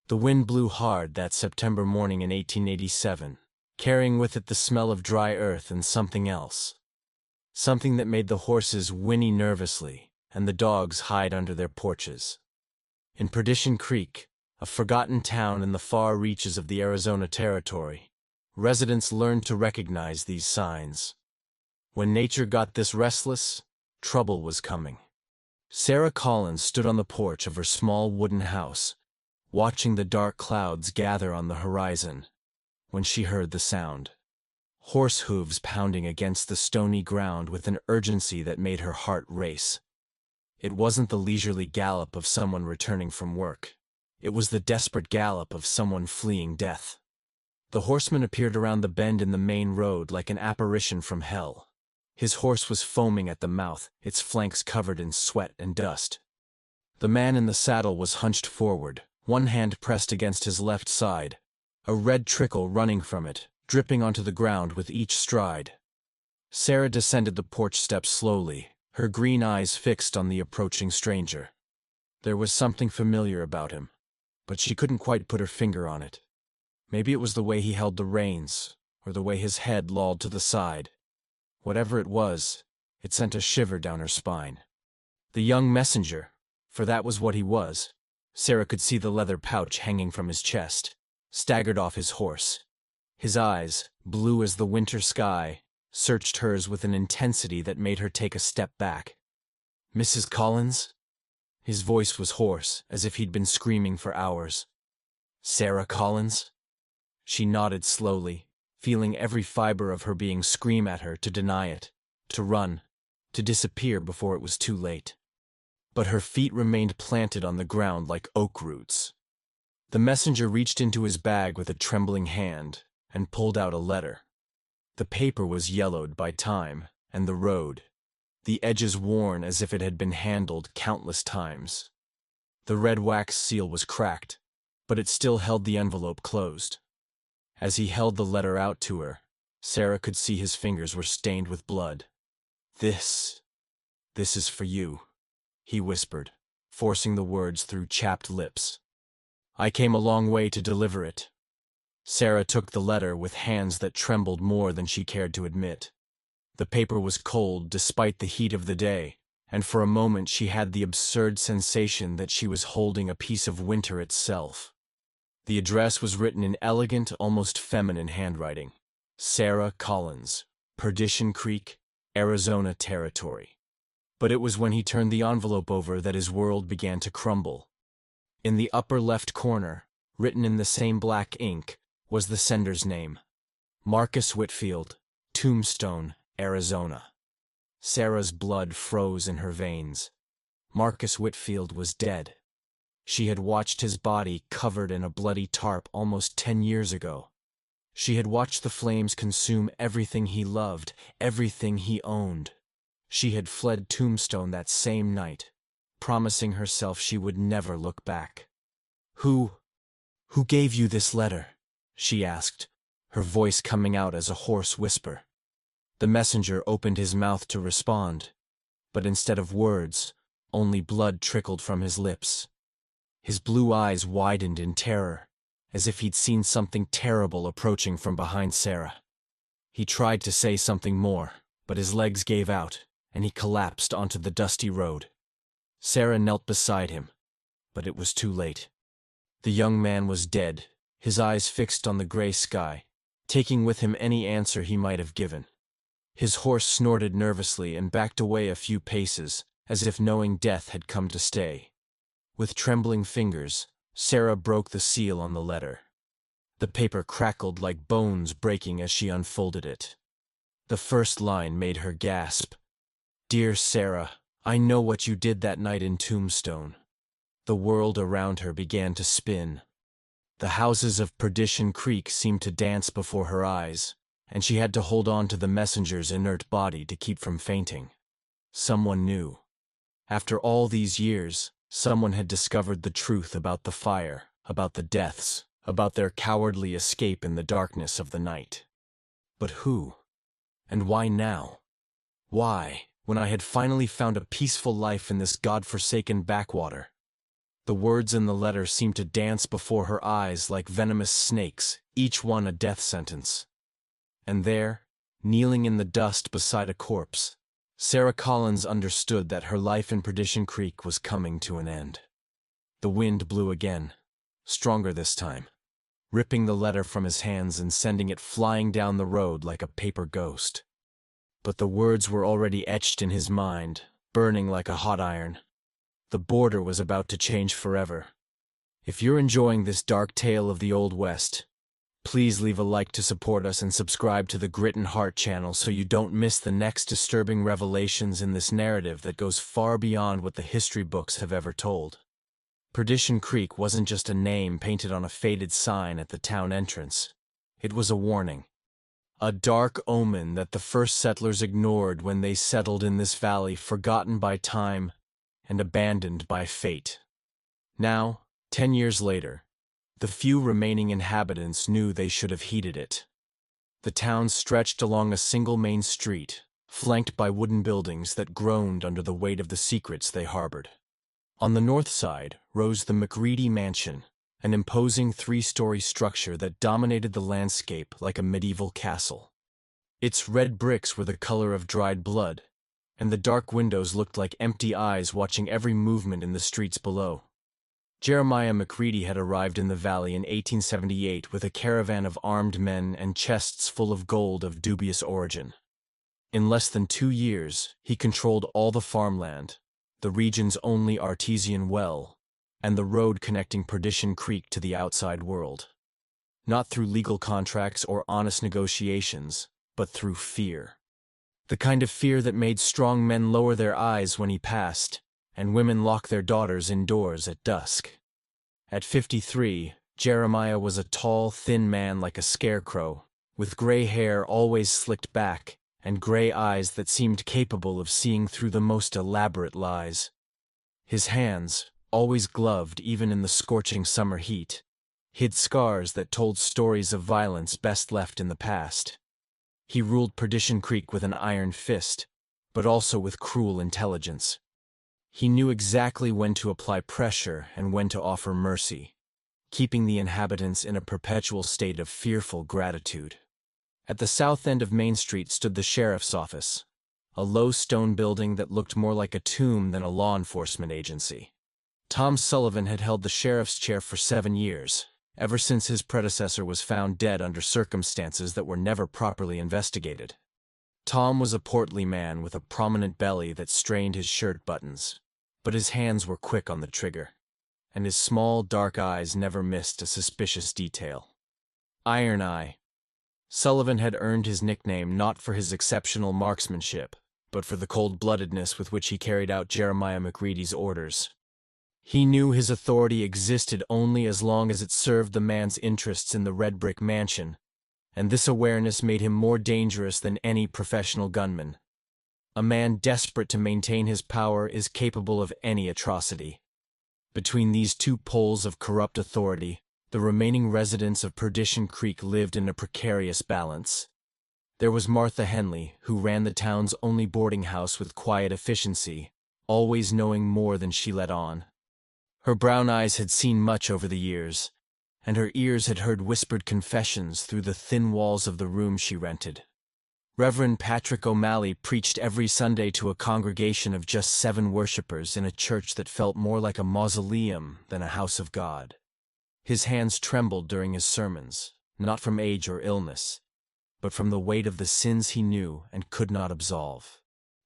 The wind blew hard that September morning in 1887, carrying with it the smell of dry earth and something else. Something that made the horses whinny nervously and the dogs hide under their porches. In Perdition Creek, a forgotten town in the far reaches of the Arizona Territory, residents learned to recognize these signs. When nature got this restless, trouble was coming. Sarah Collins stood on the porch of her small wooden house, watching the dark clouds gather on the horizon, when she heard the sound. Horse hooves pounding against the stony ground with an urgency that made her heart race. It wasn't the leisurely gallop of someone returning from work. It was the desperate gallop of someone fleeing death. The horseman appeared around the bend in the main road like an apparition from hell. His horse was foaming at the mouth, its flanks covered in sweat and dust. The man in the saddle was hunched forward, one hand pressed against his left side, a red trickle running from it, dripping onto the ground with each stride. Sarah descended the porch steps slowly, her green eyes fixed on the approaching stranger. There was something familiar about him, but she couldn't quite put her finger on it. Maybe it was the way he held the reins, or the way his head lolled to the side. Whatever it was, it sent a shiver down her spine. The young messenger, for that was what he was, Sarah could see the leather pouch hanging from his chest, staggered off his horse. His eyes, blue as the winter sky, searched hers with an intensity that made her take a step back. "Mrs. Collins?" His voice was hoarse, as if he'd been screaming for hours. "Sarah Collins?" She nodded slowly, feeling every fiber of her being scream at her to deny it, to run, to disappear before it was too late. But her feet remained planted on the ground like oak roots. The messenger reached into his bag with a trembling hand and pulled out a letter. The paper was yellowed by time and the road, the edges worn as if it had been handled countless times. The red wax seal was cracked, but it still held the envelope closed. As he held the letter out to her, Sarah could see his fingers were stained with blood. This is for you," he whispered, forcing the words through chapped lips. "I came a long way to deliver it." Sarah took the letter with hands that trembled more than she cared to admit. The paper was cold despite the heat of the day, and for a moment she had the absurd sensation that she was holding a piece of winter itself. The address was written in elegant, almost feminine handwriting. Sarah Collins, Perdition Creek, Arizona Territory. But it was when he turned the envelope over that his world began to crumble. In the upper left corner, written in the same black ink, was the sender's name. Marcus Whitfield, Tombstone, Arizona. Sarah's blood froze in her veins. Marcus Whitfield was dead. She had watched his body covered in a bloody tarp almost 10 years ago. She had watched the flames consume everything he loved, everything he owned. She had fled Tombstone that same night, promising herself she would never look back. Who gave you this letter?" she asked, her voice coming out as a hoarse whisper. The messenger opened his mouth to respond, but instead of words, only blood trickled from his lips. His blue eyes widened in terror, as if he'd seen something terrible approaching from behind Sarah. He tried to say something more, but his legs gave out, and he collapsed onto the dusty road. Sarah knelt beside him, but it was too late. The young man was dead, his eyes fixed on the gray sky, taking with him any answer he might have given. His horse snorted nervously and backed away a few paces, as if knowing death had come to stay. With trembling fingers, Sarah broke the seal on the letter. The paper crackled like bones breaking as she unfolded it. The first line made her gasp. "Dear Sarah, I know what you did that night in Tombstone." The world around her began to spin. The houses of Perdition Creek seemed to dance before her eyes, and she had to hold on to the messenger's inert body to keep from fainting. Someone knew. After all these years, someone had discovered the truth about the fire, about the deaths, about their cowardly escape in the darkness of the night. But who? And why now? Why, when I had finally found a peaceful life in this God-forsaken backwater? The words in the letter seemed to dance before her eyes like venomous snakes, each one a death sentence. And there, kneeling in the dust beside a corpse, Sarah Collins understood that her life in Perdition Creek was coming to an end. The wind blew again, stronger this time, ripping the letter from his hands and sending it flying down the road like a paper ghost. But the words were already etched in his mind, burning like a hot iron. The border was about to change forever. If you're enjoying this dark tale of the Old West, please leave a like to support us and subscribe to the Grit and Heart channel so you don't miss the next disturbing revelations in this narrative that goes far beyond what the history books have ever told. Perdition Creek wasn't just a name painted on a faded sign at the town entrance. It was a warning. A dark omen that the first settlers ignored when they settled in this valley, forgotten by time and abandoned by fate. Now, 10 years later, the few remaining inhabitants knew they should have heeded it. The town stretched along a single main street, flanked by wooden buildings that groaned under the weight of the secrets they harbored. On the north side rose the McReady Mansion, an imposing 3-story structure that dominated the landscape like a medieval castle. Its red bricks were the color of dried blood, and the dark windows looked like empty eyes watching every movement in the streets below. Jeremiah McReady had arrived in the valley in 1878 with a caravan of armed men and chests full of gold of dubious origin. In less than 2 years, he controlled all the farmland, the region's only artesian well, and the road connecting Perdition Creek to the outside world. Not through legal contracts or honest negotiations, but through fear. The kind of fear that made strong men lower their eyes when he passed, and women lock their daughters indoors at dusk. At 53, Jeremiah was a tall, thin man like a scarecrow, with gray hair always slicked back, and gray eyes that seemed capable of seeing through the most elaborate lies. His hands, always gloved even in the scorching summer heat, hid scars that told stories of violence best left in the past. He ruled Perdition Creek with an iron fist, but also with cruel intelligence. He knew exactly when to apply pressure and when to offer mercy, keeping the inhabitants in a perpetual state of fearful gratitude. At the south end of Main Street stood the sheriff's office, a low stone building that looked more like a tomb than a law enforcement agency. Tom Sullivan had held the sheriff's chair for 7 years, ever since his predecessor was found dead under circumstances that were never properly investigated. Tom was a portly man with a prominent belly that strained his shirt buttons, but his hands were quick on the trigger, and his small, dark eyes never missed a suspicious detail. Iron Eye. Sullivan had earned his nickname not for his exceptional marksmanship, but for the cold-bloodedness with which he carried out Jeremiah McReady's orders. He knew his authority existed only as long as it served the man's interests in the red brick mansion, and this awareness made him more dangerous than any professional gunman. A man desperate to maintain his power is capable of any atrocity. Between these two poles of corrupt authority, the remaining residents of Perdition Creek lived in a precarious balance. There was Martha Henley, who ran the town's only boarding house with quiet efficiency, always knowing more than she let on. Her brown eyes had seen much over the years, and her ears had heard whispered confessions through the thin walls of the room she rented. Reverend Patrick O'Malley preached every Sunday to a congregation of just 7 worshippers in a church that felt more like a mausoleum than a house of God. His hands trembled during his sermons, not from age or illness, but from the weight of the sins he knew and could not absolve.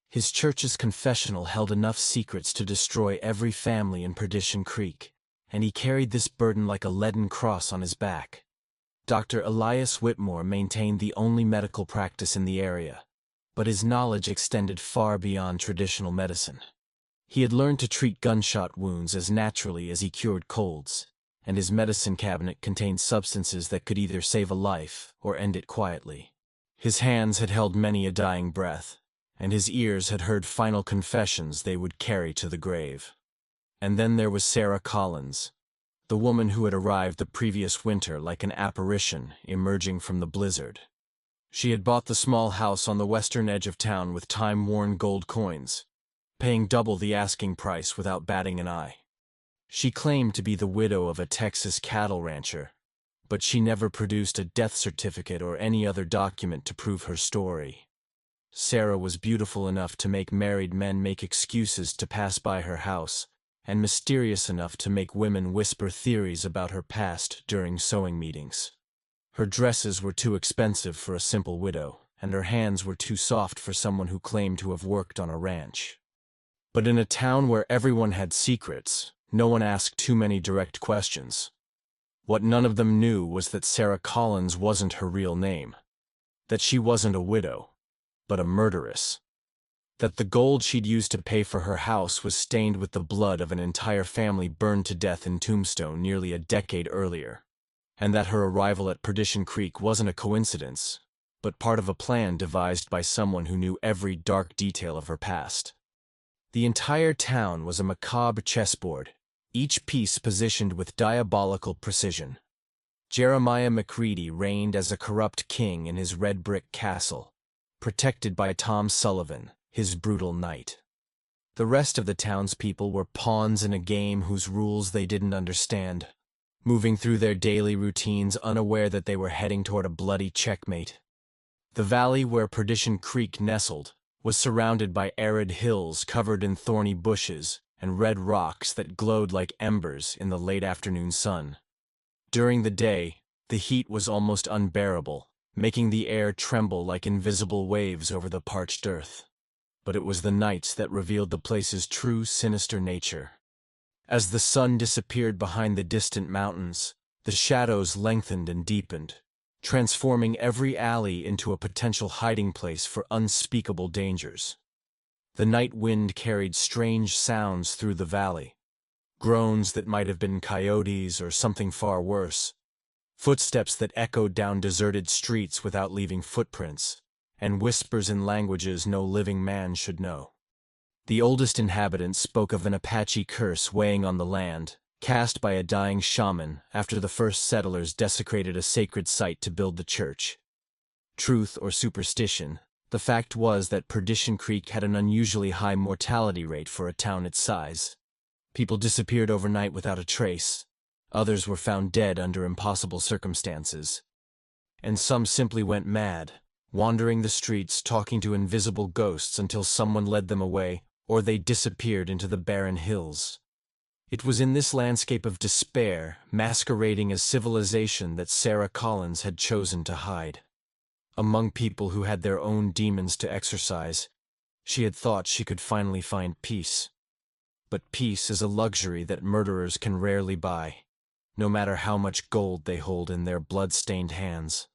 His church's confessional held enough secrets to destroy every family in Perdition Creek, and he carried this burden like a leaden cross on his back. Dr. Elias Whitmore maintained the only medical practice in the area, but his knowledge extended far beyond traditional medicine. He had learned to treat gunshot wounds as naturally as he cured colds, and his medicine cabinet contained substances that could either save a life or end it quietly. His hands had held many a dying breath, and his ears had heard final confessions they would carry to the grave. And then there was Sarah Collins, the woman who had arrived the previous winter like an apparition emerging from the blizzard. She had bought the small house on the western edge of town with time-worn gold coins, paying double the asking price without batting an eye. She claimed to be the widow of a Texas cattle rancher, but she never produced a death certificate or any other document to prove her story. Sarah was beautiful enough to make married men make excuses to pass by her house, and mysterious enough to make women whisper theories about her past during sewing meetings. Her dresses were too expensive for a simple widow, and her hands were too soft for someone who claimed to have worked on a ranch. But in a town where everyone had secrets, no one asked too many direct questions. What none of them knew was that Sarah Collins wasn't her real name, that she wasn't a widow, but a murderess, that the gold she'd used to pay for her house was stained with the blood of an entire family burned to death in Tombstone nearly a decade earlier, and that her arrival at Perdition Creek wasn't a coincidence, but part of a plan devised by someone who knew every dark detail of her past. The entire town was a macabre chessboard, each piece positioned with diabolical precision. Jeremiah McCready reigned as a corrupt king in his red brick castle, protected by Tom Sullivan, his brutal knight. The rest of the townspeople were pawns in a game whose rules they didn't understand, moving through their daily routines unaware that they were heading toward a bloody checkmate. The valley where Perdition Creek nestled was surrounded by arid hills covered in thorny bushes and red rocks that glowed like embers in the late afternoon sun. During the day, the heat was almost unbearable, making the air tremble like invisible waves over the parched earth. But it was the nights that revealed the place's true sinister nature. As the sun disappeared behind the distant mountains, the shadows lengthened and deepened, transforming every alley into a potential hiding place for unspeakable dangers. The night wind carried strange sounds through the valley, groans that might have been coyotes or something far worse, footsteps that echoed down deserted streets without leaving footprints, and whispers in languages no living man should know. The oldest inhabitants spoke of an Apache curse weighing on the land, cast by a dying shaman after the first settlers desecrated a sacred site to build the church. Truth or superstition, the fact was that Perdition Creek had an unusually high mortality rate for a town its size. People disappeared overnight without a trace, others were found dead under impossible circumstances, and some simply went mad, wandering the streets talking to invisible ghosts until someone led them away, or they disappeared into the barren hills. It was in this landscape of despair, masquerading as civilization, that Sarah Collins had chosen to hide. Among people who had their own demons to exorcise, she had thought she could finally find peace. But peace is a luxury that murderers can rarely buy, no matter how much gold they hold in their blood-stained hands.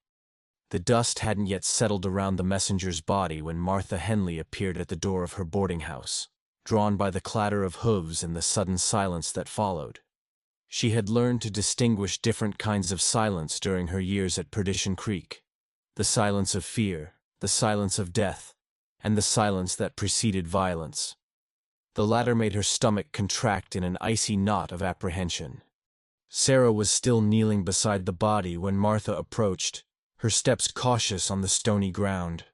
The dust hadn't yet settled around the messenger's body when Martha Henley appeared at the door of her boarding house, drawn by the clatter of hooves and the sudden silence that followed. She had learned to distinguish different kinds of silence during her years at Perdition Creek: the silence of fear, the silence of death, and the silence that preceded violence. The latter made her stomach contract in an icy knot of apprehension. Sarah was still kneeling beside the body when Martha approached, her steps cautious on the stony ground.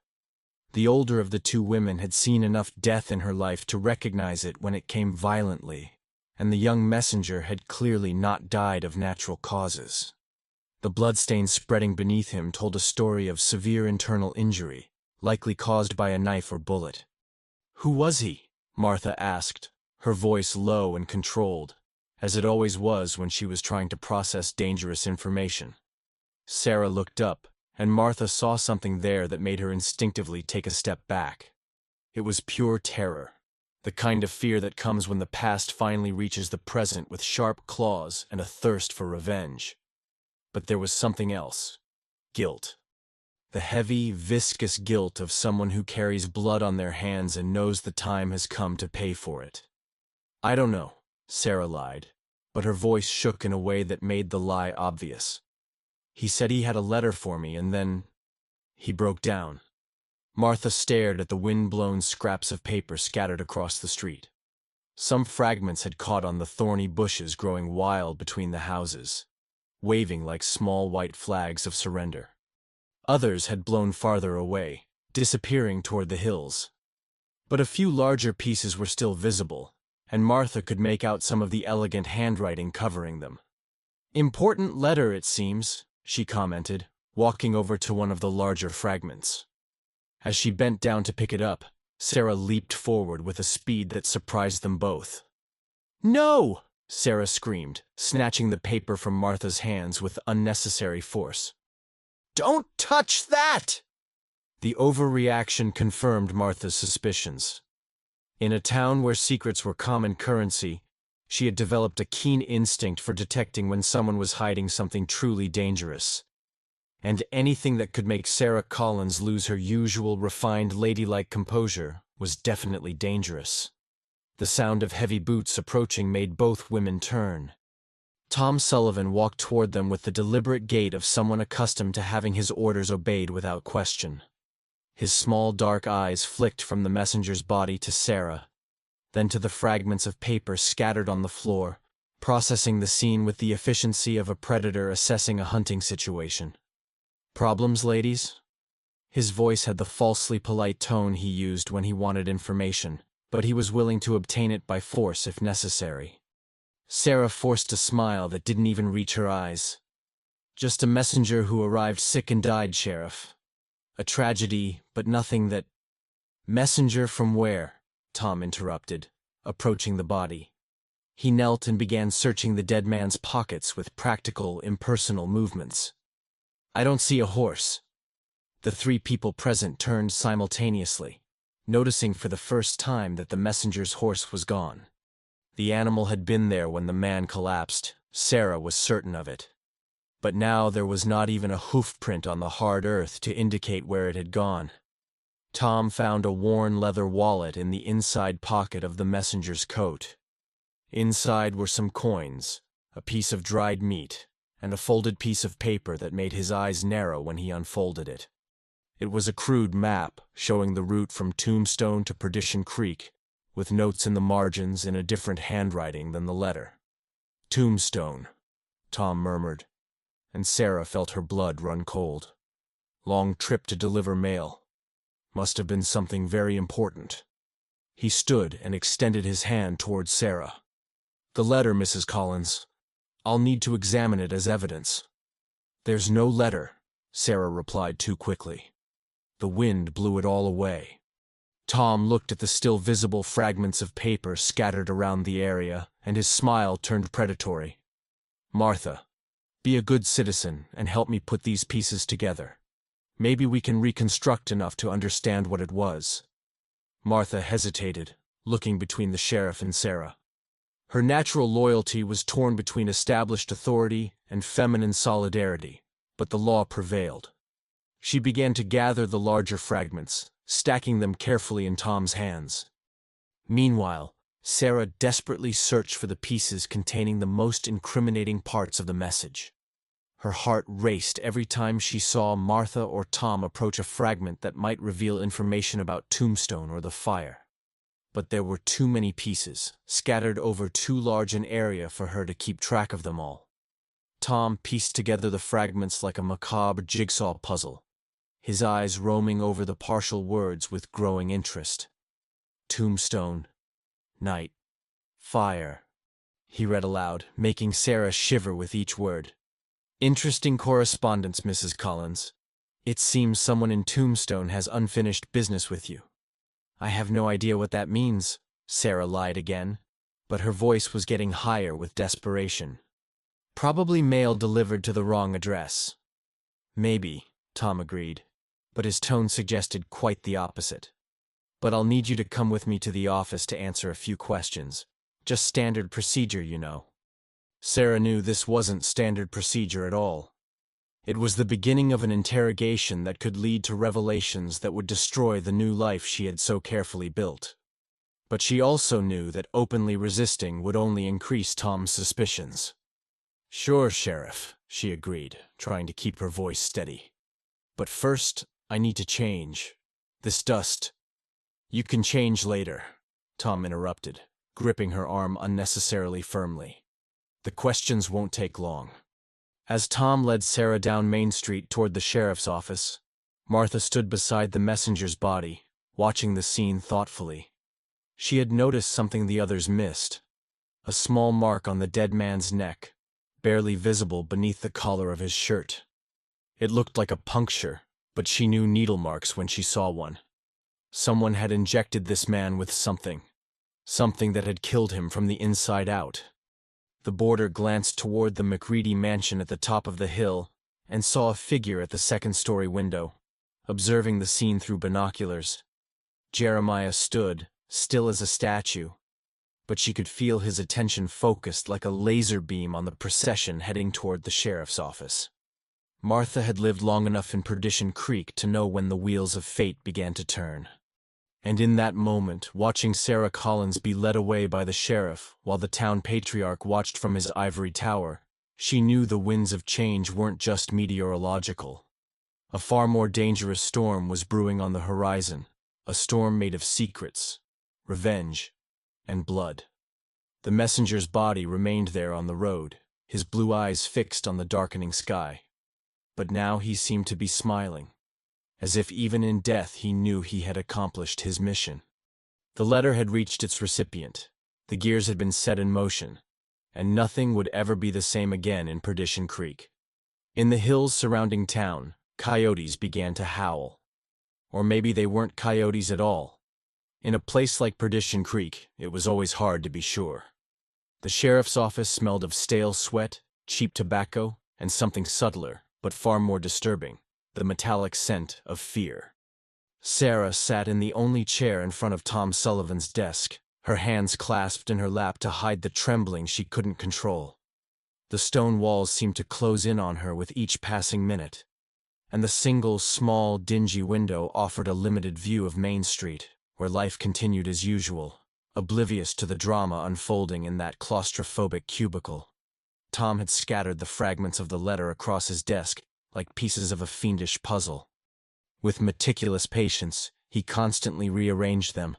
The older of the two women had seen enough death in her life to recognize it when it came violently, and the young messenger had clearly not died of natural causes. The bloodstains spreading beneath him told a story of severe internal injury, likely caused by a knife or bullet. "Who was he?" Martha asked, her voice low and controlled, as it always was when she was trying to process dangerous information. Sarah looked up, and Martha saw something there that made her instinctively take a step back. It was pure terror, the kind of fear that comes when the past finally reaches the present with sharp claws and a thirst for revenge. But there was something else: guilt. The heavy, viscous guilt of someone who carries blood on their hands and knows the time has come to pay for it. "I don't know," Sarah lied, but her voice shook in a way that made the lie obvious. "He said he had a letter for me, and then he broke down." Martha stared at the wind-blown scraps of paper scattered across the street. Some fragments had caught on the thorny bushes growing wild between the houses, waving like small white flags of surrender. Others had blown farther away, disappearing toward the hills. But a few larger pieces were still visible, and Martha could make out some of the elegant handwriting covering them. "Important letter, it seems," she commented, walking over to one of the larger fragments. As she bent down to pick it up, Sarah leaped forward with a speed that surprised them both. "No!" Sarah screamed, snatching the paper from Martha's hands with unnecessary force. "Don't touch that!" The overreaction confirmed Martha's suspicions. In a town where secrets were common currency, she had developed a keen instinct for detecting when someone was hiding something truly dangerous. And anything that could make Sarah Collins lose her usual refined ladylike composure was definitely dangerous. The sound of heavy boots approaching made both women turn. Tom Sullivan walked toward them with the deliberate gait of someone accustomed to having his orders obeyed without question. His small dark eyes flicked from the messenger's body to Sarah, then to the fragments of paper scattered on the floor, processing the scene with the efficiency of a predator assessing a hunting situation. "Problems, ladies?" His voice had the falsely polite tone he used when he wanted information, but he was willing to obtain it by force if necessary. Sarah forced a smile that didn't even reach her eyes. "Just a messenger who arrived sick and died, Sheriff. A tragedy, but nothing that—" "Messenger from where?" Tom interrupted, approaching the body. He knelt and began searching the dead man's pockets with practical, impersonal movements. "I don't see a horse." The three people present turned simultaneously, noticing for the first time that the messenger's horse was gone. The animal had been there when the man collapsed, Sarah was certain of it. But now there was not even a hoof print on the hard earth to indicate where it had gone. Tom found a worn leather wallet in the inside pocket of the messenger's coat. Inside were some coins, a piece of dried meat, and a folded piece of paper that made his eyes narrow when he unfolded it. It was a crude map showing the route from Tombstone to Perdition Creek, with notes in the margins in a different handwriting than the letter. "Tombstone," Tom murmured, and Sarah felt her blood run cold. "Long trip to deliver mail. Must have been something very important." He stood and extended his hand towards Sarah. "The letter, Mrs. Collins. I'll need to examine it as evidence." "There's no letter," Sarah replied too quickly. "The wind blew it all away." Tom looked at the still visible fragments of paper scattered around the area, and his smile turned predatory. "Martha, be a good citizen and help me put these pieces together. Maybe we can reconstruct enough to understand what it was." Martha hesitated, looking between the sheriff and Sarah. Her natural loyalty was torn between established authority and feminine solidarity, but the law prevailed. She began to gather the larger fragments, stacking them carefully in Tom's hands. Meanwhile, Sarah desperately searched for the pieces containing the most incriminating parts of the message. Her heart raced every time she saw Martha or Tom approach a fragment that might reveal information about Tombstone or the fire. But there were too many pieces, scattered over too large an area for her to keep track of them all. Tom pieced together the fragments like a macabre jigsaw puzzle, his eyes roaming over the partial words with growing interest. "Tombstone, night, fire," he read aloud, making Sarah shiver with each word. "Interesting correspondence, Mrs. Collins. It seems someone in Tombstone has unfinished business with you." "I have no idea what that means," Sarah lied again, but her voice was getting higher with desperation. "Probably mail delivered to the wrong address." "Maybe," Tom agreed, but his tone suggested quite the opposite. "But I'll need you to come with me to the office to answer a few questions. Just standard procedure, you know." Sarah knew this wasn't standard procedure at all. It was the beginning of an interrogation that could lead to revelations that would destroy the new life she had so carefully built. But she also knew that openly resisting would only increase Tom's suspicions. "Sure, Sheriff," she agreed, trying to keep her voice steady. "But first, I need to change. This dust—" "You can change later," Tom interrupted, gripping her arm unnecessarily firmly. "The questions won't take long." As Tom led Sarah down Main Street toward the sheriff's office, Martha stood beside the messenger's body, watching the scene thoughtfully. She had noticed something the others missed. A small mark on the dead man's neck, barely visible beneath the collar of his shirt. It looked like a puncture, but she knew needle marks when she saw one. Someone had injected this man with something that had killed him from the inside out. The boarder glanced toward the McReady mansion at the top of the hill and saw a figure at the second-story window, observing the scene through binoculars. Jeremiah stood, still as a statue, but she could feel his attention focused like a laser beam on the procession heading toward the sheriff's office. Martha had lived long enough in Perdition Creek to know when the wheels of fate began to turn. And in that moment, watching Sarah Collins be led away by the sheriff while the town patriarch watched from his ivory tower, she knew the winds of change weren't just meteorological. A far more dangerous storm was brewing on the horizon, a storm made of secrets, revenge, and blood. The messenger's body remained there on the road, his blue eyes fixed on the darkening sky. But now he seemed to be smiling, as if even in death he knew he had accomplished his mission. The letter had reached its recipient, the gears had been set in motion, and nothing would ever be the same again in Perdition Creek. In the hills surrounding town, coyotes began to howl. Or maybe they weren't coyotes at all. In a place like Perdition Creek, it was always hard to be sure. The sheriff's office smelled of stale sweat, cheap tobacco, and something subtler, but far more disturbing, the metallic scent of fear. Sarah sat in the only chair in front of Tom Sullivan's desk, her hands clasped in her lap to hide the trembling she couldn't control. The stone walls seemed to close in on her with each passing minute, and the single, small, dingy window offered a limited view of Main Street, where life continued as usual, oblivious to the drama unfolding in that claustrophobic cubicle. Tom had scattered the fragments of the letter across his desk like pieces of a fiendish puzzle. With meticulous patience, he constantly rearranged them,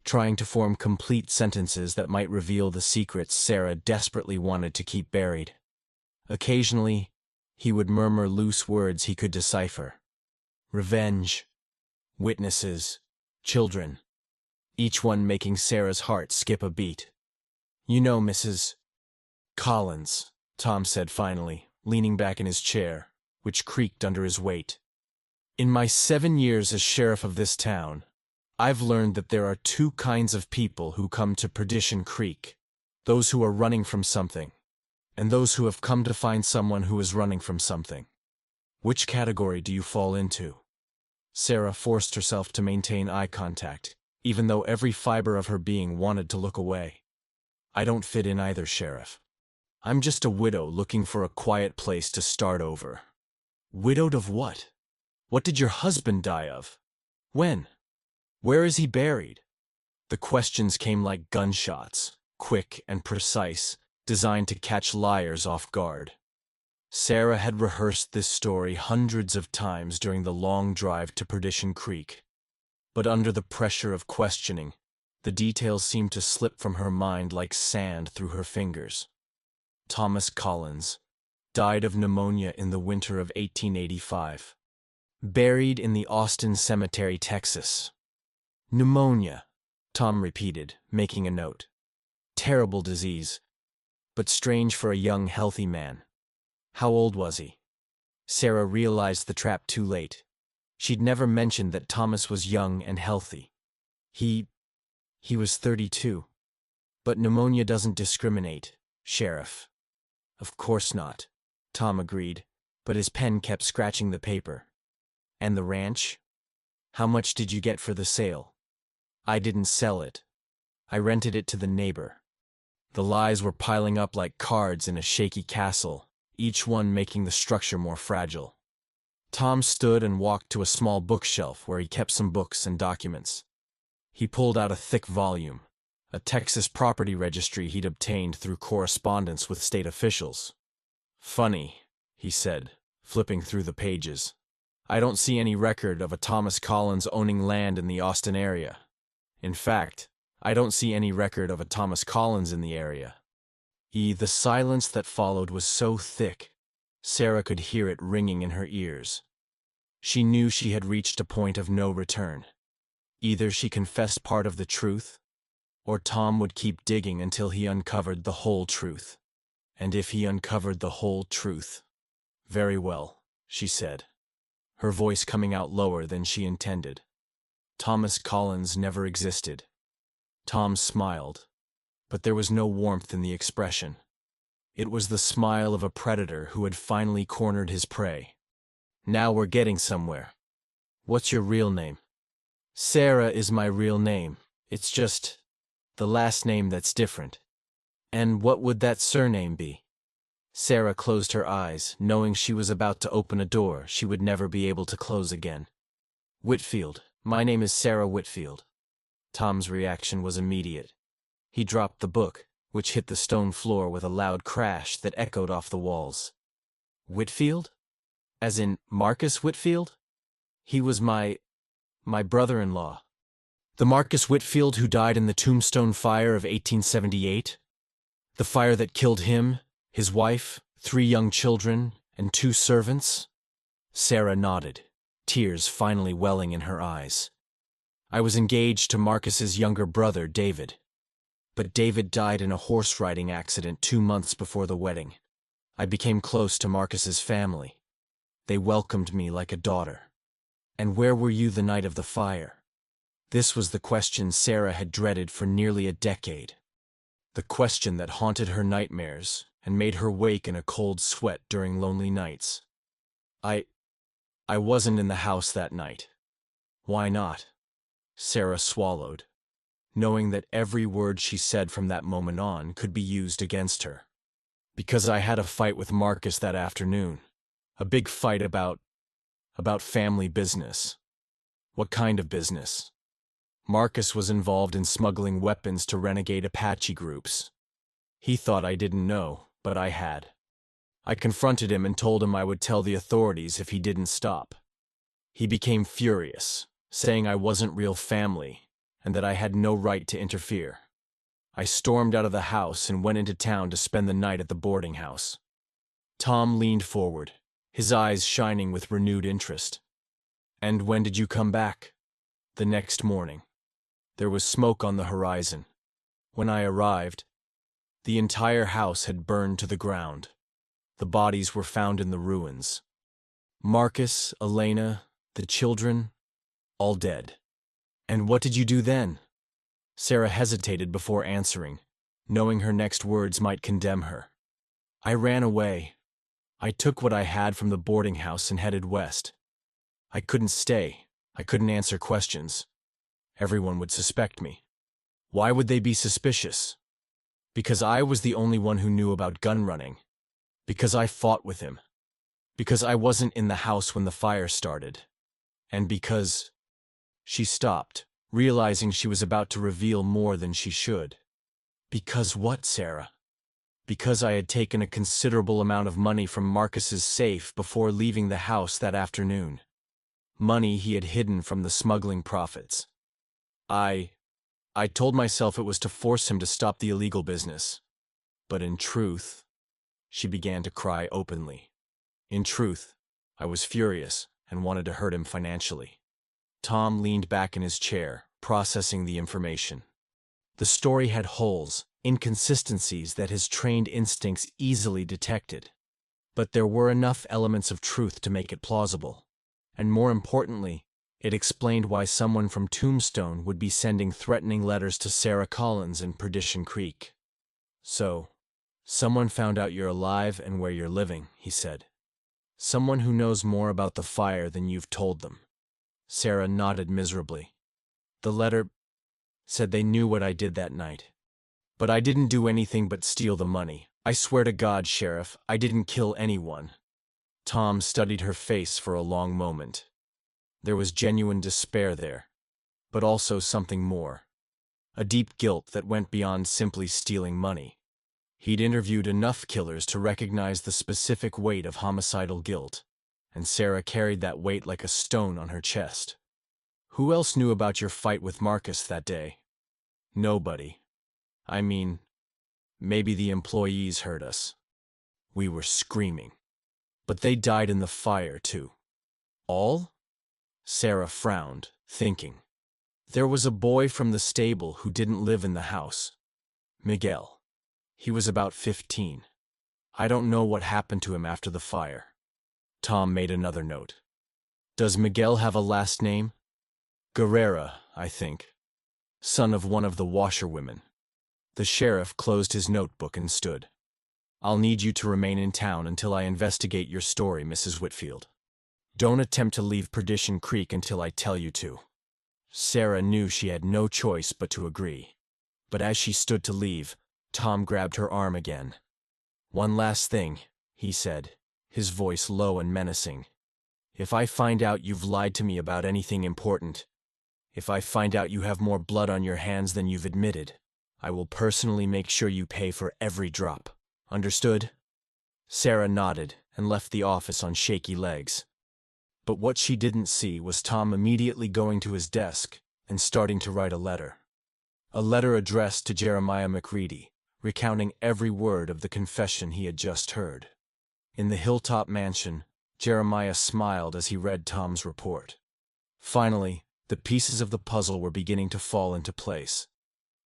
trying to form complete sentences that might reveal the secrets Sarah desperately wanted to keep buried. Occasionally, he would murmur loose words he could decipher. Revenge, witnesses, children, each one making Sarah's heart skip a beat. "You know, Mrs. Collins," Tom said finally, leaning back in his chair, which creaked under his weight. "In my 7 years as sheriff of this town, I've learned that there are two kinds of people who come to Perdition Creek, those who are running from something, and those who have come to find someone who is running from something. Which category do you fall into?" Sarah forced herself to maintain eye contact, even though every fiber of her being wanted to look away. "I don't fit in either, Sheriff. I'm just a widow looking for a quiet place to start over." "Widowed of what? What did your husband die of? When? Where is he buried?" The questions came like gunshots, quick and precise, designed to catch liars off guard. Sarah had rehearsed this story hundreds of times during the long drive to Perdition Creek. But under the pressure of questioning, the details seemed to slip from her mind like sand through her fingers. Thomas Collins died of pneumonia in the winter of 1885. Buried in the Austin Cemetery, Texas. Pneumonia, Tom repeated, making a note. Terrible disease, but strange for a young, healthy man. How old was he? Sarah realized the trap too late. She'd never mentioned that Thomas was young and healthy. He was 32. But pneumonia doesn't discriminate, Sheriff. Of course not, Tom agreed, but his pen kept scratching the paper. And the ranch? How much did you get for the sale? I didn't sell it. I rented it to the neighbor. The lies were piling up like cards in a shaky castle, each one making the structure more fragile. Tom stood and walked to a small bookshelf where he kept some books and documents. He pulled out a thick volume, a Texas property registry he'd obtained through correspondence with state officials. "Funny," he said, flipping through the pages. "I don't see any record of a Thomas Collins owning land in the Austin area. In fact, I don't see any record of a Thomas Collins in the area." The silence that followed was so thick, Sarah could hear it ringing in her ears. She knew she had reached a point of no return. Either she confessed part of the truth, or Tom would keep digging until he uncovered the whole truth. And if he uncovered the whole truth— "Very well," she said, her voice coming out lower than she intended. "Thomas Collins never existed." Tom smiled, but there was no warmth in the expression. It was the smile of a predator who had finally cornered his prey. "Now we're getting somewhere. What's your real name?" "Sarah is my real name. It's just the last name that's different." "And what would that surname be?" Sarah closed her eyes, knowing she was about to open a door she would never be able to close again. "Whitfield. My name is Sarah Whitfield." Tom's reaction was immediate. He dropped the book, which hit the stone floor with a loud crash that echoed off the walls. "Whitfield? As in Marcus Whitfield? He was my brother-in-law. The Marcus Whitfield who died in the Tombstone Fire of 1878? The fire that killed him, his wife, 3 young children, and 2 servants?" Sarah nodded, tears finally welling in her eyes. "I was engaged to Marcus's younger brother, David. But David died in a horse-riding accident 2 months before the wedding. I became close to Marcus's family. They welcomed me like a daughter." "And where were you the night of the fire?" This was the question Sarah had dreaded for nearly a decade. The question that haunted her nightmares and made her wake in a cold sweat during lonely nights. I wasn't in the house that night." "Why not?" Sarah swallowed, knowing that every word she said from that moment on could be used against her. "Because I had a fight with Marcus that afternoon. A big fight about family business." "What kind of business?" "Marcus was involved in smuggling weapons to renegade Apache groups. He thought I didn't know, but I had. I confronted him and told him I would tell the authorities if he didn't stop. He became furious, saying I wasn't real family and that I had no right to interfere. I stormed out of the house and went into town to spend the night at the boarding house." Tom leaned forward, his eyes shining with renewed interest. "And when did you come back?" "The next morning. There was smoke on the horizon. When I arrived, the entire house had burned to the ground. The bodies were found in the ruins. Marcus, Elena, the children, all dead." "And what did you do then?" Sarah hesitated before answering, knowing her next words might condemn her. "I ran away. I took what I had from the boarding house and headed west. I couldn't stay. I couldn't answer questions. Everyone would suspect me." "Why would they be suspicious?" "Because I was the only one who knew about gun running. Because I fought with him. Because I wasn't in the house when the fire started. And because—" She stopped, realizing she was about to reveal more than she should. "Because what, Sarah?" "Because I had taken a considerable amount of money from Marcus's safe before leaving the house that afternoon. Money he had hidden from the smuggling profits. I told myself it was to force him to stop the illegal business. But in truth," she began to cry openly. "In truth, I was furious and wanted to hurt him financially." Tom leaned back in his chair, processing the information. The story had holes, inconsistencies that his trained instincts easily detected. But there were enough elements of truth to make it plausible. And more importantly, it explained why someone from Tombstone would be sending threatening letters to Sarah Collins in Perdition Creek. "So, someone found out you're alive and where you're living," he said. "Someone who knows more about the fire than you've told them." Sarah nodded miserably. "The letter said they knew what I did that night. But I didn't do anything but steal the money. I swear to God, Sheriff, I didn't kill anyone." Tom studied her face for a long moment. There was genuine despair there, but also something more. A deep guilt that went beyond simply stealing money. He'd interviewed enough killers to recognize the specific weight of homicidal guilt, and Sarah carried that weight like a stone on her chest. "Who else knew about your fight with Marcus that day?" "Nobody. I mean, maybe the employees heard us. We were screaming. But they died in the fire, too." "All?" Sarah frowned, thinking. There was a boy from the stable who didn't live in the house. Miguel. He was about 15. I don't know what happened to him after the fire. Tom made another note. Does Miguel have a last name? Guerrera, I think. Son of one of the washerwomen. The sheriff closed his notebook and stood. I'll need you to remain in town until I investigate your story, Mrs. Whitfield. Don't attempt to leave Perdition Creek until I tell you to. Sarah knew she had no choice but to agree. But as she stood to leave, Tom grabbed her arm again. One last thing, he said, his voice low and menacing. If I find out you've lied to me about anything important, if I find out you have more blood on your hands than you've admitted, I will personally make sure you pay for every drop. Understood? Sarah nodded and left the office on shaky legs. But what she didn't see was Tom immediately going to his desk and starting to write a letter. A letter addressed to Jeremiah McReady, recounting every word of the confession he had just heard. In the hilltop mansion, Jeremiah smiled as he read Tom's report. Finally, the pieces of the puzzle were beginning to fall into place,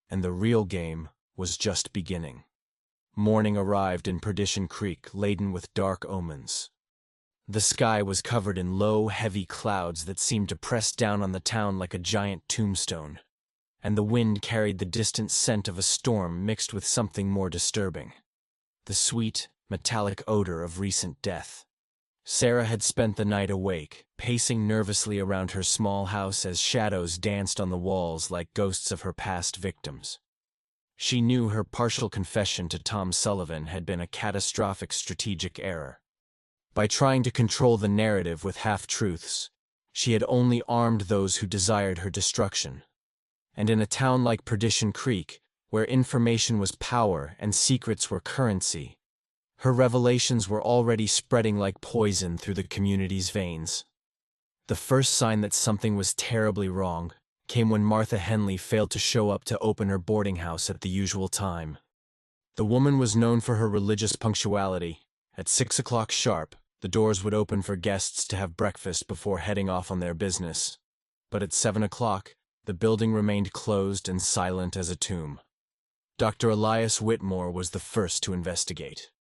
and the real game was just beginning. Morning arrived in Perdition Creek, laden with dark omens. The sky was covered in low, heavy clouds that seemed to press down on the town like a giant tombstone, and the wind carried the distant scent of a storm mixed with something more disturbing, the sweet, metallic odor of recent death. Sarah had spent the night awake, pacing nervously around her small house as shadows danced on the walls like ghosts of her past victims. She knew her partial confession to Tom Sullivan had been a catastrophic strategic error. By trying to control the narrative with half-truths, she had only armed those who desired her destruction. And in a town like Perdition Creek, where information was power and secrets were currency, her revelations were already spreading like poison through the community's veins. The first sign that something was terribly wrong came when Martha Henley failed to show up to open her boarding house at the usual time. The woman was known for her religious punctuality. At 6 o'clock sharp, the doors would open for guests to have breakfast before heading off on their business. But at 7 o'clock, the building remained closed and silent as a tomb. Dr. Elias Whitmore was the first to investigate.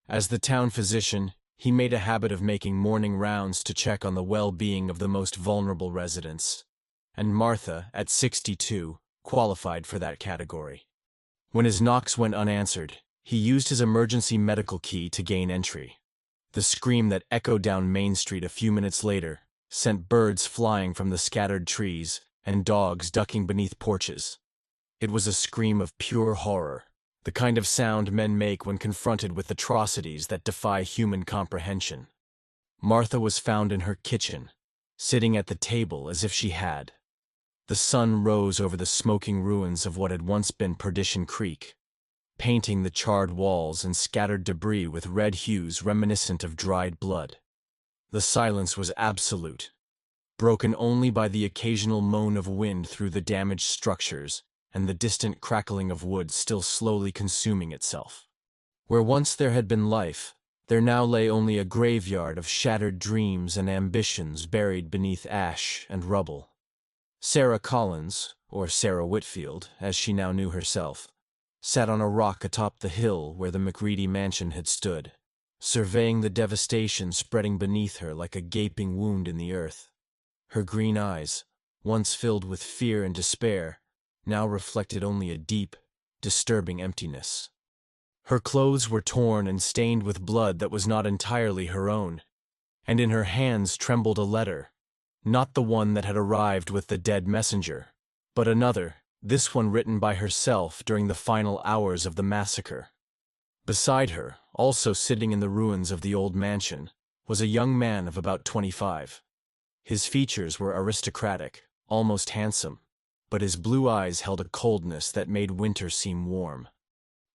As the town physician, he made a habit of making morning rounds to check on the well-being of the most vulnerable residents. And Martha, at 62, qualified for that category. When his knocks went unanswered, he used his emergency medical key to gain entry. The scream that echoed down Main Street a few minutes later sent birds flying from the scattered trees and dogs ducking beneath porches. It was a scream of pure horror, the kind of sound men make when confronted with atrocities that defy human comprehension. Martha was found in her kitchen, sitting at the table as if she had. The sun rose over the smoking ruins of what had once been Perdition Creek, painting the charred walls and scattered debris with red hues reminiscent of dried blood. The silence was absolute, broken only by the occasional moan of wind through the damaged structures and the distant crackling of wood still slowly consuming itself. Where once there had been life, there now lay only a graveyard of shattered dreams and ambitions buried beneath ash and rubble. Sarah Collins, or Sarah Whitfield, as she now knew herself, sat on a rock atop the hill where the McReady mansion had stood, surveying the devastation spreading beneath her like a gaping wound in the earth. Her green eyes, once filled with fear and despair, now reflected only a deep, disturbing emptiness. Her clothes were torn and stained with blood that was not entirely her own, and in her hands trembled a letter, not the one that had arrived with the dead messenger, but another, this one written by herself during the final hours of the massacre. Beside her, also sitting in the ruins of the old mansion, was a young man of about 25. His features were aristocratic, almost handsome, but his blue eyes held a coldness that made winter seem warm.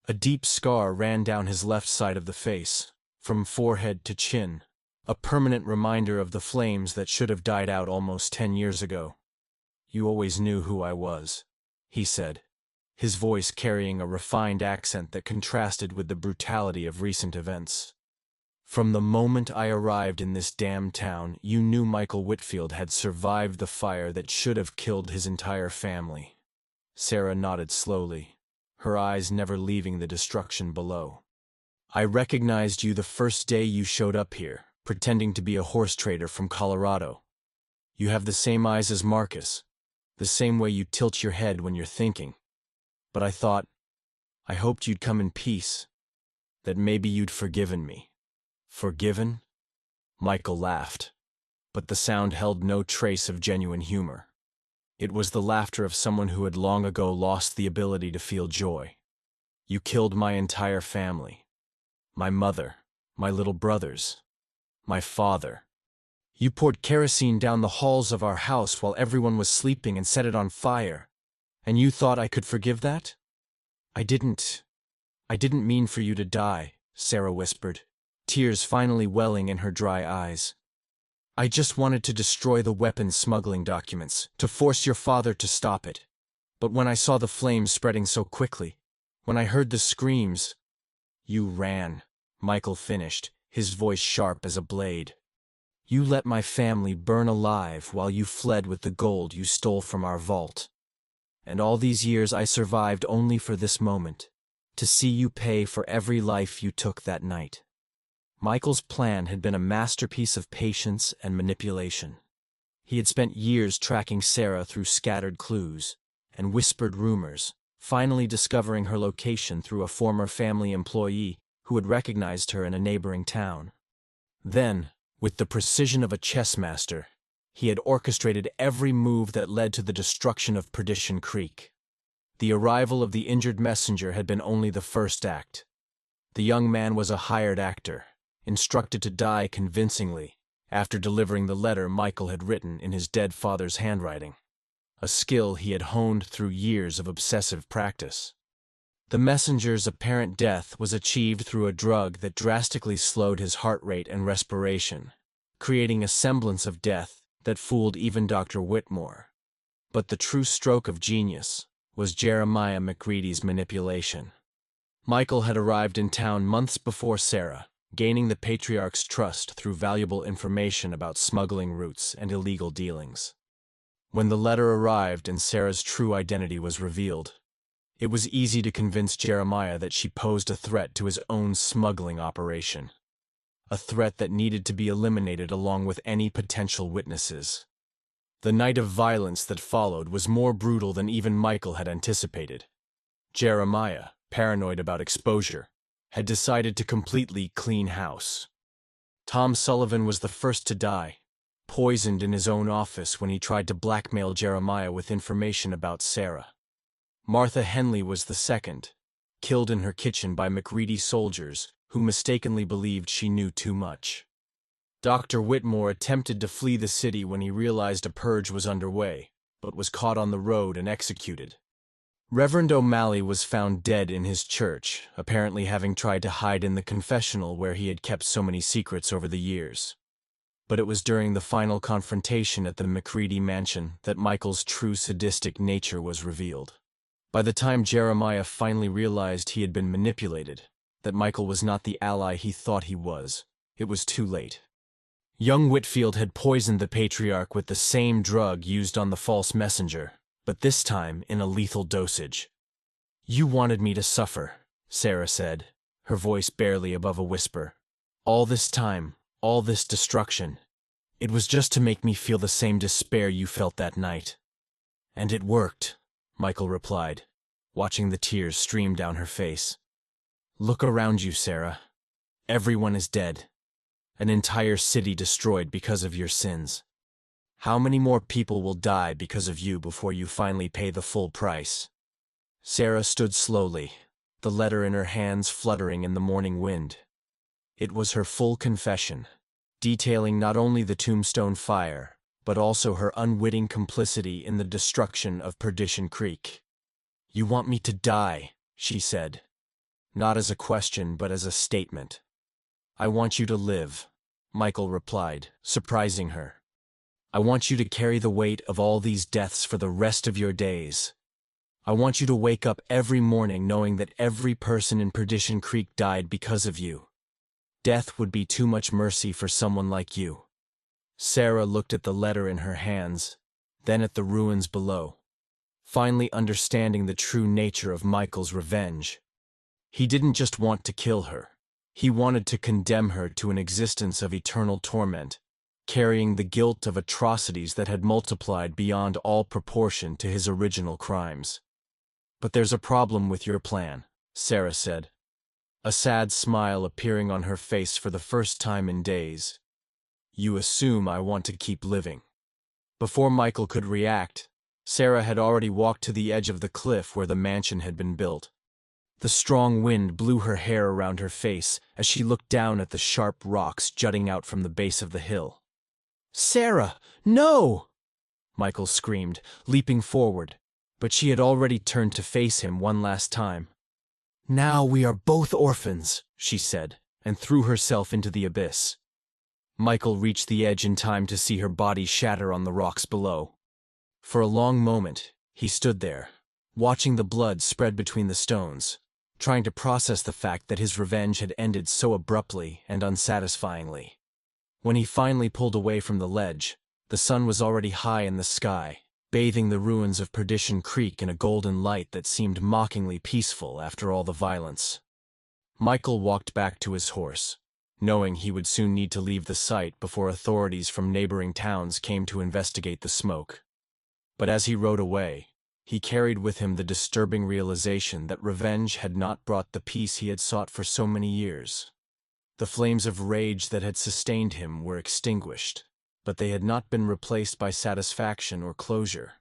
A deep scar ran down his left side of the face, from forehead to chin, a permanent reminder of the flames that should have died out almost 10 years ago. "You always knew who I was," he said, his voice carrying a refined accent that contrasted with the brutality of recent events. From the moment I arrived in this damn town, you knew Michael Whitfield had survived the fire that should have killed his entire family. Sarah nodded slowly, her eyes never leaving the destruction below. I recognized you the first day you showed up here, pretending to be a horse trader from Colorado. You have the same eyes as Marcus, the same way you tilt your head when you're thinking. But I hoped you'd come in peace, that maybe you'd forgiven me. Forgiven? Michael laughed, but the sound held no trace of genuine humor. It was the laughter of someone who had long ago lost the ability to feel joy. You killed my entire family. My mother, my little brothers, my father. You poured kerosene down the halls of our house while everyone was sleeping and set it on fire. And you thought I could forgive that? I didn't mean for you to die, Sarah whispered, tears finally welling in her dry eyes. I just wanted to destroy the weapons smuggling documents, to force your father to stop it. But when I saw the flames spreading so quickly, when I heard the screams, you ran, Michael finished, his voice sharp as a blade. You let my family burn alive while you fled with the gold you stole from our vault. And all these years I survived only for this moment, to see you pay for every life you took that night. Michael's plan had been a masterpiece of patience and manipulation. He had spent years tracking Sarah through scattered clues and whispered rumors, finally discovering her location through a former family employee who had recognized her in a neighboring town. Then, with the precision of a chess master, he had orchestrated every move that led to the destruction of Perdition Creek. The arrival of the injured messenger had been only the first act. The young man was a hired actor, instructed to die convincingly after delivering the letter Michael had written in his dead father's handwriting, a skill he had honed through years of obsessive practice. The messenger's apparent death was achieved through a drug that drastically slowed his heart rate and respiration, creating a semblance of death that fooled even Dr. Whitmore. But the true stroke of genius was Jeremiah McReady's manipulation. Michael had arrived in town months before Sarah, gaining the patriarch's trust through valuable information about smuggling routes and illegal dealings. When the letter arrived and Sarah's true identity was revealed, it was easy to convince Jeremiah that she posed a threat to his own smuggling operation, a threat that needed to be eliminated along with any potential witnesses. The night of violence that followed was more brutal than even Michael had anticipated. Jeremiah, paranoid about exposure, had decided to completely clean house. Tom Sullivan was the first to die, poisoned in his own office when he tried to blackmail Jeremiah with information about Sarah. Martha Henley was the second, killed in her kitchen by McReady soldiers who mistakenly believed she knew too much. Dr. Whitmore attempted to flee the city when he realized a purge was underway, but was caught on the road and executed. Reverend O'Malley was found dead in his church, apparently having tried to hide in the confessional where he had kept so many secrets over the years. But it was during the final confrontation at the McReady mansion that Michael's true sadistic nature was revealed. By the time Jeremiah finally realized he had been manipulated, that Michael was not the ally he thought he was, it was too late. Young Whitfield had poisoned the patriarch with the same drug used on the false messenger, but this time in a lethal dosage. You wanted me to suffer, Sarah said, her voice barely above a whisper. All this time, all this destruction. It was just to make me feel the same despair you felt that night. And it worked, Michael replied, watching the tears stream down her face. Look around you, Sarah. Everyone is dead. An entire city destroyed because of your sins. How many more people will die because of you before you finally pay the full price? Sarah stood slowly, the letter in her hands fluttering in the morning wind. It was her full confession, detailing not only the tombstone fire, but also her unwitting complicity in the destruction of Perdition Creek. You want me to die, she said, not as a question but as a statement. I want you to live, Michael replied, surprising her. I want you to carry the weight of all these deaths for the rest of your days. I want you to wake up every morning knowing that every person in Perdition Creek died because of you. Death would be too much mercy for someone like you. Sarah looked at the letter in her hands, then at the ruins below, finally understanding the true nature of Michael's revenge. He didn't just want to kill her. He wanted to condemn her to an existence of eternal torment, carrying the guilt of atrocities that had multiplied beyond all proportion to his original crimes. "But there's a problem with your plan," Sarah said, a sad smile appearing on her face for the first time in days. "You assume I want to keep living." Before Michael could react, Sarah had already walked to the edge of the cliff where the mansion had been built. The strong wind blew her hair around her face as she looked down at the sharp rocks jutting out from the base of the hill. "Sarah, no!" Michael screamed, leaping forward, but she had already turned to face him one last time. "Now we are both orphans," she said, and threw herself into the abyss. Michael reached the edge in time to see her body shatter on the rocks below. For a long moment, he stood there, watching the blood spread between the stones, trying to process the fact that his revenge had ended so abruptly and unsatisfyingly. When he finally pulled away from the ledge, the sun was already high in the sky, bathing the ruins of Perdition Creek in a golden light that seemed mockingly peaceful after all the violence. Michael walked back to his horse, knowing he would soon need to leave the site before authorities from neighboring towns came to investigate the smoke. But as he rode away, he carried with him the disturbing realization that revenge had not brought the peace he had sought for so many years. The flames of rage that had sustained him were extinguished, but they had not been replaced by satisfaction or closure,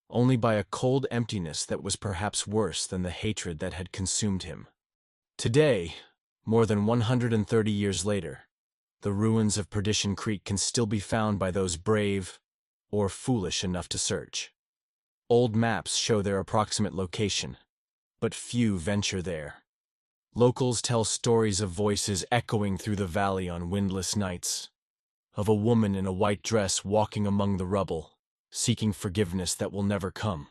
only by a cold emptiness that was perhaps worse than the hatred that had consumed him. Today, more than 130 years later, the ruins of Perdition Creek can still be found by those brave or foolish enough to search. Old maps show their approximate location, but few venture there. Locals tell stories of voices echoing through the valley on windless nights, of a woman in a white dress walking among the rubble, seeking forgiveness that will never come.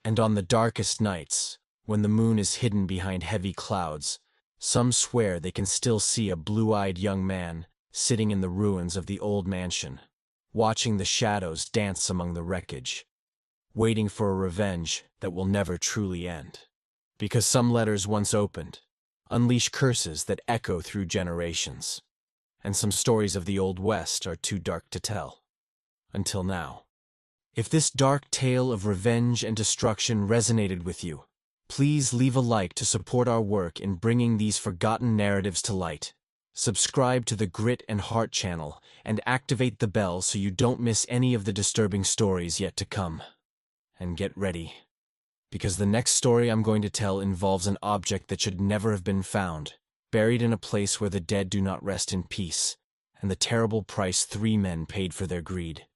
And on the darkest nights, when the moon is hidden behind heavy clouds, some swear they can still see a blue-eyed young man sitting in the ruins of the old mansion, watching the shadows dance among the wreckage, waiting for a revenge that will never truly end. Because some letters once opened unleash curses that echo through generations, and some stories of the Old West are too dark to tell. Until now. If this dark tale of revenge and destruction resonated with you, please leave a like to support our work in bringing these forgotten narratives to light. Subscribe to the Grit and Heart channel and activate the bell so you don't miss any of the disturbing stories yet to come. And get ready, because the next story I'm going to tell involves an object that should never have been found, buried in a place where the dead do not rest in peace, and the terrible price 3 men paid for their greed.